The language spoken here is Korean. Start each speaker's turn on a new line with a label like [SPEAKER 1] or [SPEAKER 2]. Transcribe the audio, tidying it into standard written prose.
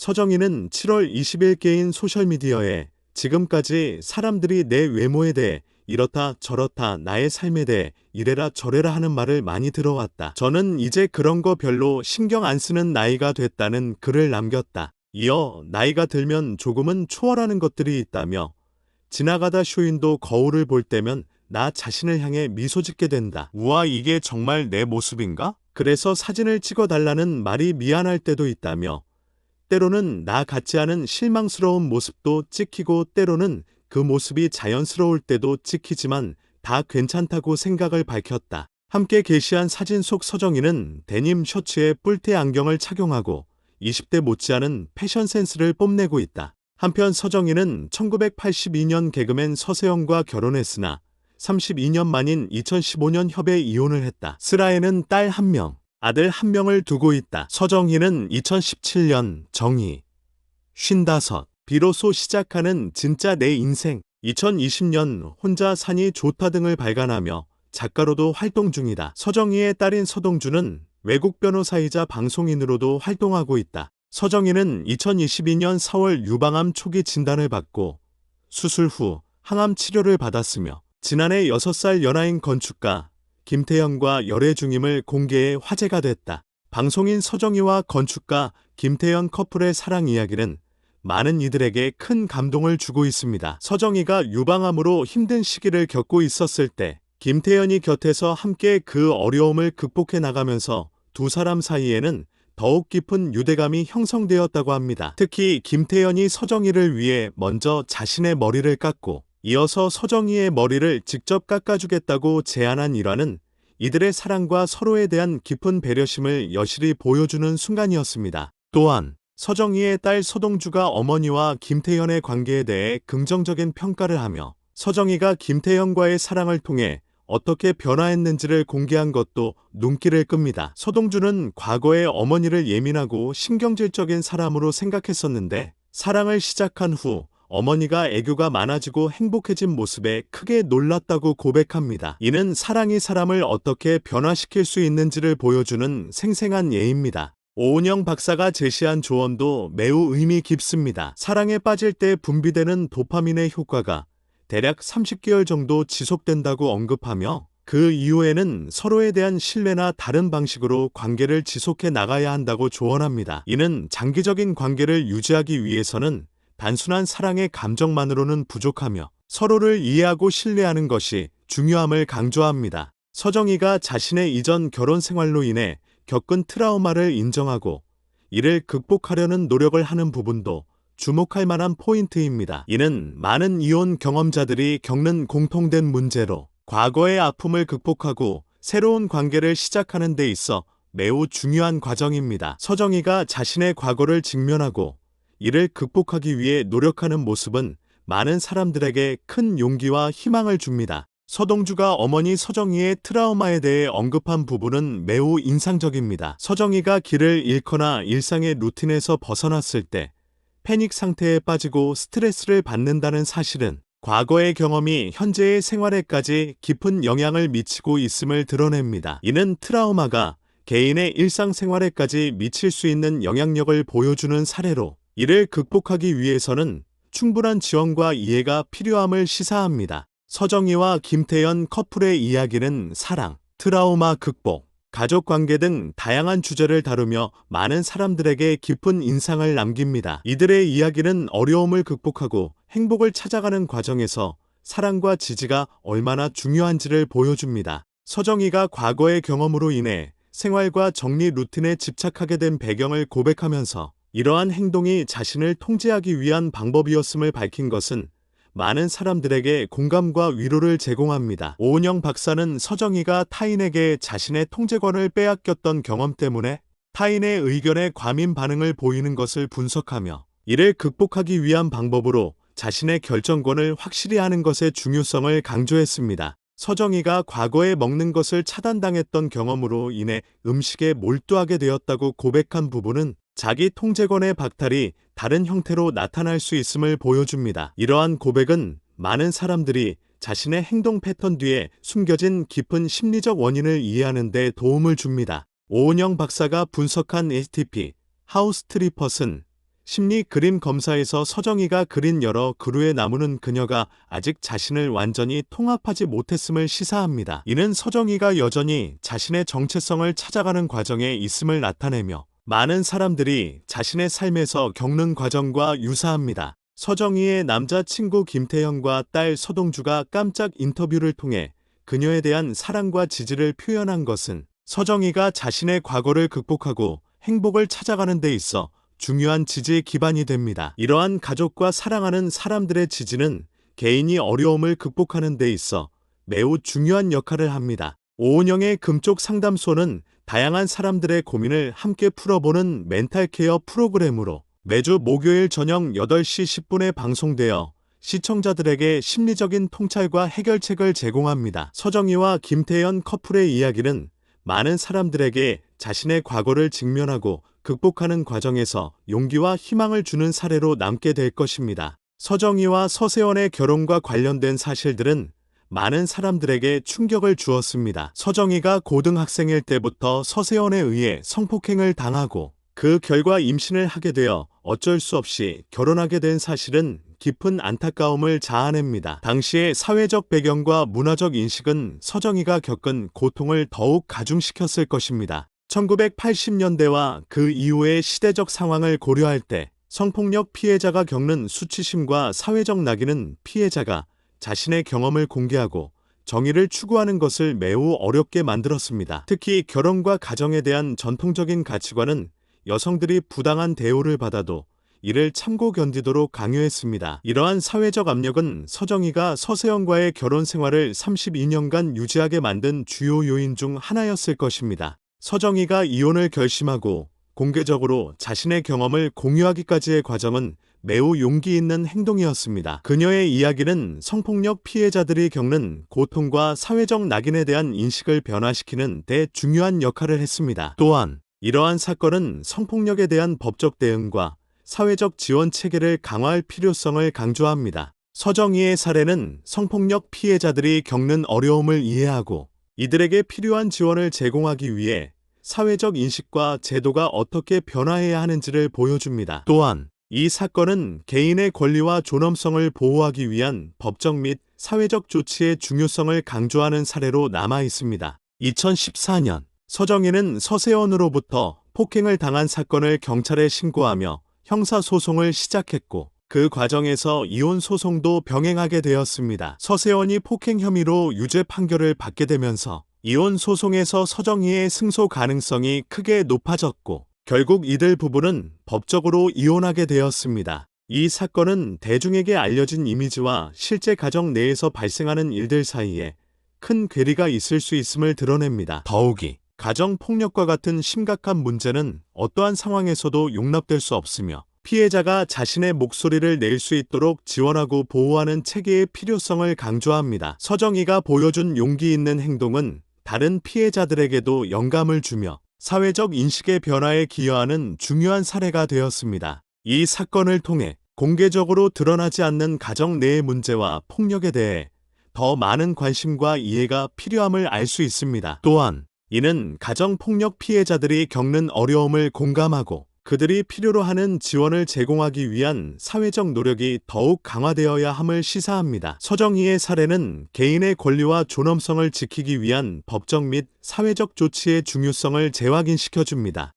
[SPEAKER 1] 서정희는 7월 20일 개인 소셜미디어에 지금까지 사람들이 내 외모에 대해 이렇다 저렇다 나의 삶에 대해 이래라 저래라 하는 말을 많이 들어왔다. 저는 이제 그런 거 별로 신경 안 쓰는 나이가 됐다는 글을 남겼다. 이어 나이가 들면 조금은 초월하는 것들이 있다며 지나가다 쇼윈도 거울을 볼 때면 나 자신을 향해 미소 짓게 된다. 우와, 이게 정말 내 모습인가? 그래서 사진을 찍어달라는 말이 미안할 때도 있다며 때로는 나 같지 않은 실망스러운 모습도 찍히고 때로는 그 모습이 자연스러울 때도 찍히지만 다 괜찮다고 생각을 밝혔다. 함께 게시한 사진 속 서정희는 데님 셔츠에 뿔테 안경을 착용하고 20대 못지않은 패션 센스를 뽐내고 있다. 한편 서정희는 1982년 개그맨 서세영과 결혼했으나 32년 만인 2015년 협에 이혼을 했다. 슬아에는 딸 1명, 아들 1명을 두고 있다. 서정희는 2017년 정희 55 비로소 시작하는 진짜 내 인생 2020년 혼자 산이 좋다 등을 발간하며 작가로도 활동 중이다. 서정희의 딸인 서동주는 외국 변호사이자 방송인으로도 활동하고 있다. 서정희는 2022년 4월 유방암 초기 진단을 받고 수술 후 항암 치료를 받았으며 지난해 6살 연하인 건축가 김태현과 열애 중임을 공개해 화제가 됐다. 방송인 서정희와 건축가 김태현 커플의 사랑 이야기는 많은 이들에게 큰 감동을 주고 있습니다. 서정희가 유방암으로 힘든 시기를 겪고 있었을 때 김태현이 곁에서 함께 그 어려움을 극복해 나가면서 두 사람 사이에는 더욱 깊은 유대감이 형성되었다고 합니다. 특히 김태현이 서정희를 위해 먼저 자신의 머리를 깎고 이어서 서정희의 머리를 직접 깎아주겠다고 제안한 일화는 이들의 사랑과 서로에 대한 깊은 배려심을 여실히 보여주는 순간이었습니다. 또한 서정희의 딸 서동주가 어머니와 김태현의 관계에 대해 긍정적인 평가를 하며 서정희가 김태현과의 사랑을 통해 어떻게 변화했는지를 공개한 것도 눈길을 끕니다. 서동주는 과거에 어머니를 예민하고 신경질적인 사람으로 생각했었는데 사랑을 시작한 후 어머니가 애교가 많아지고 행복해진 모습에 크게 놀랐다고 고백합니다. 이는 사랑이 사람을 어떻게 변화시킬 수 있는지를 보여주는 생생한 예입니다. 오은영 박사가 제시한 조언도 매우 의미 깊습니다. 사랑에 빠질 때 분비되는 도파민의 효과가 대략 30개월 정도 지속된다고 언급하며 그 이후에는 서로에 대한 신뢰나 다른 방식으로 관계를 지속해 나가야 한다고 조언합니다. 이는 장기적인 관계를 유지하기 위해서는 단순한 사랑의 감정만으로는 부족하며 서로를 이해하고 신뢰하는 것이 중요함을 강조합니다. 서정희가 자신의 이전 결혼 생활로 인해 겪은 트라우마를 인정하고 이를 극복하려는 노력을 하는 부분도 주목할 만한 포인트입니다. 이는 많은 이혼 경험자들이 겪는 공통된 문제로 과거의 아픔을 극복하고 새로운 관계를 시작하는 데 있어 매우 중요한 과정입니다. 서정희가 자신의 과거를 직면하고 이를 극복하기 위해 노력하는 모습은 많은 사람들에게 큰 용기와 희망을 줍니다. 서동주가 어머니 서정희의 트라우마에 대해 언급한 부분은 매우 인상적입니다. 서정희가 길을 잃거나 일상의 루틴에서 벗어났을 때 패닉 상태에 빠지고 스트레스를 받는다는 사실은 과거의 경험이 현재의 생활에까지 깊은 영향을 미치고 있음을 드러냅니다. 이는 트라우마가 개인의 일상생활에까지 미칠 수 있는 영향력을 보여주는 사례로 이를 극복하기 위해서는 충분한 지원과 이해가 필요함을 시사합니다. 서정희와 김태현 커플의 이야기는 사랑, 트라우마 극복, 가족관계 등 다양한 주제를 다루며 많은 사람들에게 깊은 인상을 남깁니다. 이들의 이야기는 어려움을 극복하고 행복을 찾아가는 과정에서 사랑과 지지가 얼마나 중요한지를 보여줍니다. 서정희가 과거의 경험으로 인해 생활과 정리 루틴에 집착하게 된 배경을 고백하면서 이러한 행동이 자신을 통제하기 위한 방법이었음을 밝힌 것은 많은 사람들에게 공감과 위로를 제공합니다. 오은영 박사는 서정희가 타인에게 자신의 통제권을 빼앗겼던 경험 때문에 타인의 의견에 과민 반응을 보이는 것을 분석하며 이를 극복하기 위한 방법으로 자신의 결정권을 확실히 하는 것의 중요성을 강조했습니다. 서정희가 과거에 먹는 것을 차단당했던 경험으로 인해 음식에 몰두하게 되었다고 고백한 부분은 자기 통제권의 박탈이 다른 형태로 나타날 수 있음을 보여줍니다. 이러한 고백은 많은 사람들이 자신의 행동 패턴 뒤에 숨겨진 깊은 심리적 원인을 이해하는 데 도움을 줍니다. 오은영 박사가 분석한 HTP, 하우스트리퍼스는 심리 그림 검사에서 서정희가 그린 여러 그루의 나무는 그녀가 아직 자신을 완전히 통합하지 못했음을 시사합니다. 이는 서정희가 여전히 자신의 정체성을 찾아가는 과정에 있음을 나타내며 많은 사람들이 자신의 삶에서 겪는 과정과 유사합니다. 서정희의 남자친구 김태형과 딸 서동주가 깜짝 인터뷰를 통해 그녀에 대한 사랑과 지지를 표현한 것은 서정희가 자신의 과거를 극복하고 행복을 찾아가는 데 있어 중요한 지지 기반이 됩니다. 이러한 가족과 사랑하는 사람들의 지지는 개인이 어려움을 극복하는 데 있어 매우 중요한 역할을 합니다. 오은영의 금쪽 상담소는 다양한 사람들의 고민을 함께 풀어보는 멘탈 케어 프로그램으로 매주 목요일 저녁 8시 10분에 방송되어 시청자들에게 심리적인 통찰과 해결책을 제공합니다. 서정희와 김태현 커플의 이야기는 많은 사람들에게 자신의 과거를 직면하고 극복하는 과정에서 용기와 희망을 주는 사례로 남게 될 것입니다. 서정희와 서세원의 결혼과 관련된 사실들은 많은 사람들에게 충격을 주었습니다. 서정희가 고등학생일 때부터 서세원에 의해 성폭행을 당하고 그 결과 임신을 하게 되어 어쩔 수 없이 결혼하게 된 사실은 깊은 안타까움을 자아냅니다. 당시의 사회적 배경과 문화적 인식은 서정희가 겪은 고통을 더욱 가중시켰을 것입니다. 1980년대와 그 이후의 시대적 상황을 고려할 때 성폭력 피해자가 겪는 수치심과 사회적 낙인은 피해자가 자신의 경험을 공개하고 정의를 추구하는 것을 매우 어렵게 만들었습니다. 특히 결혼과 가정에 대한 전통적인 가치관은 여성들이 부당한 대우를 받아도 이를 참고 견디도록 강요했습니다. 이러한 사회적 압력은 서정희가 서세원과의 결혼 생활을 32년간 유지하게 만든 주요 요인 중 하나였을 것입니다. 서정희가 이혼을 결심하고 공개적으로 자신의 경험을 공유하기까지의 과정은 매우 용기 있는 행동이었습니다. 그녀의 이야기는 성폭력 피해자들이 겪는 고통과 사회적 낙인에 대한 인식을 변화시키는 데 중요한 역할을 했습니다. 또한 이러한 사건은 성폭력에 대한 법적 대응과 사회적 지원 체계를 강화할 필요성을 강조합니다. 서정희의 사례는 성폭력 피해자들이 겪는 어려움을 이해하고 이들에게 필요한 지원을 제공하기 위해 사회적 인식과 제도가 어떻게 변화해야 하는지를 보여줍니다. 또한 이 사건은 개인의 권리와 존엄성을 보호하기 위한 법적 및 사회적 조치의 중요성을 강조하는 사례로 남아 있습니다. 2014년 서정희는 서세원으로부터 폭행을 당한 사건을 경찰에 신고하며 형사소송을 시작했고 그 과정에서 이혼 소송도 병행하게 되었습니다. 서세원이 폭행 혐의로 유죄 판결을 받게 되면서 이혼 소송에서 서정희의 승소 가능성이 크게 높아졌고 결국 이들 부부는 법적으로 이혼하게 되었습니다. 이 사건은 대중에게 알려진 이미지와 실제 가정 내에서 발생하는 일들 사이에 큰 괴리가 있을 수 있음을 드러냅니다. 더욱이 가정폭력과 같은 심각한 문제는 어떠한 상황에서도 용납될 수 없으며 피해자가 자신의 목소리를 낼 수 있도록 지원하고 보호하는 체계의 필요성을 강조합니다. 서정희가 보여준 용기 있는 행동은 다른 피해자들에게도 영감을 주며 사회적 인식의 변화에 기여하는 중요한 사례가 되었습니다. 이 사건을 통해 공개적으로 드러나지 않는 가정 내의 문제와 폭력에 대해 더 많은 관심과 이해가 필요함을 알 수 있습니다. 또한 이는 가정폭력 피해자들이 겪는 어려움을 공감하고 그들이 필요로 하는 지원을 제공하기 위한 사회적 노력이 더욱 강화되어야 함을 시사합니다. 서정희의 사례는 개인의 권리와 존엄성을 지키기 위한 법적 및 사회적 조치의 중요성을 재확인시켜줍니다.